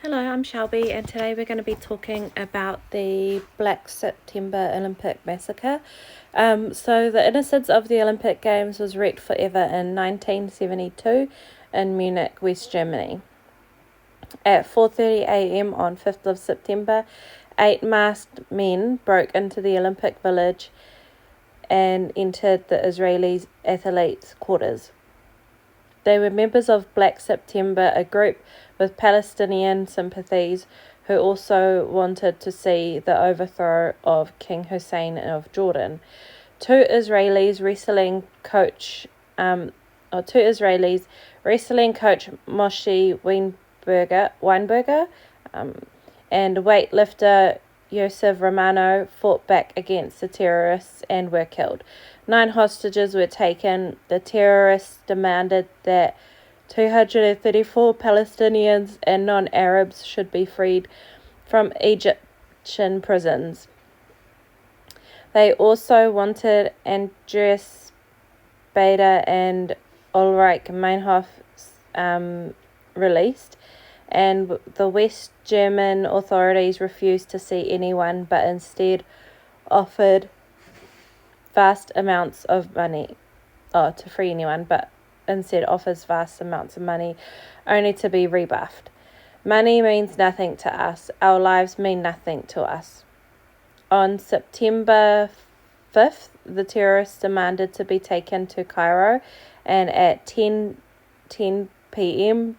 Hello, I'm Shelby, and today we're going to be talking about the Black September Olympic Massacre. So the innocence of the Olympic Games was wrecked forever in 1972 in Munich, West Germany. At 4:30 a.m. on 5th of September, 8 masked men broke into the Olympic Village and entered the Israeli athletes' quarters. They were members of Black September, a group with Palestinian sympathies who also wanted to see the overthrow of King Hussein of Jordan. Two Israelis wrestling coach Moshe Weinberger and weightlifter Yosef Romano fought back against the terrorists and were killed. 9 hostages were taken. The terrorists demanded that 234 Palestinians and non-Arabs should be freed from Egyptian prisons. They also wanted Andreas Bader and Ulrich Meinhof released, and the West German authorities refused to see anyone, but instead offered vast amounts of money to free anyone, but instead offers vast amounts of money only to be rebuffed. Money means nothing to us. Our lives mean nothing to us. On September 5th, the terrorists demanded to be taken to Cairo, and at 10 p.m.,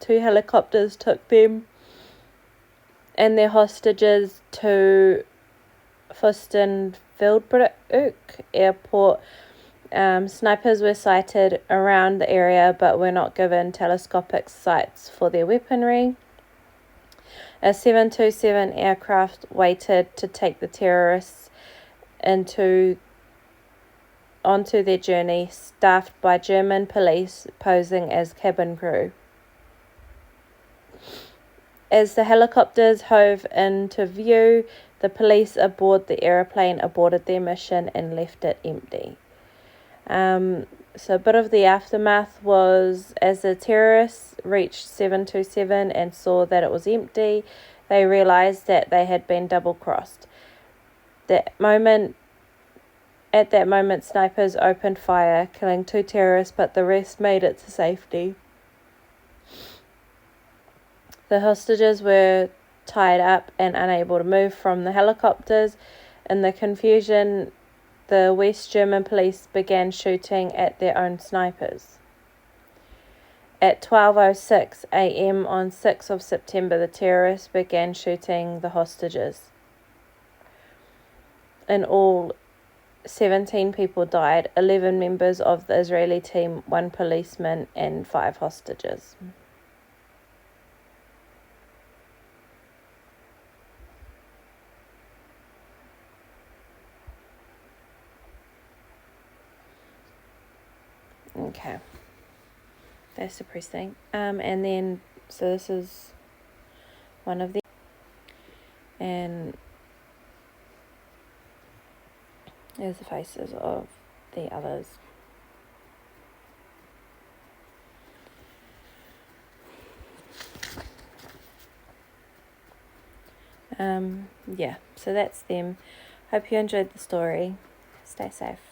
2 helicopters took them and their hostages to Fürstenfeldbruck Airport. Snipers were sighted around the area but were not given telescopic sights for their weaponry. A 727 aircraft waited to take the terrorists onto their journey, staffed by German police posing as cabin crew. As the helicopters hove into view, the police aboard the aeroplane aborted their mission and left it empty. So a bit of the aftermath was, as the terrorists reached 727 and saw that it was empty, they realized that they had been double-crossed. At that moment, snipers opened fire, killing 2 terrorists, but the rest made it to safety. The hostages were tied up and unable to move from the helicopters. In the confusion, the West German police began shooting at their own snipers. At 12:06 a.m. on 6th of September, the terrorists began shooting the hostages. In all, 17 people died, 11 members of the Israeli team, 1 policeman, and 5 hostages. Okay, that's depressing. And then, so this is one of them, and there's the faces of the others. Yeah, so that's them. Hope you enjoyed the story. Stay safe.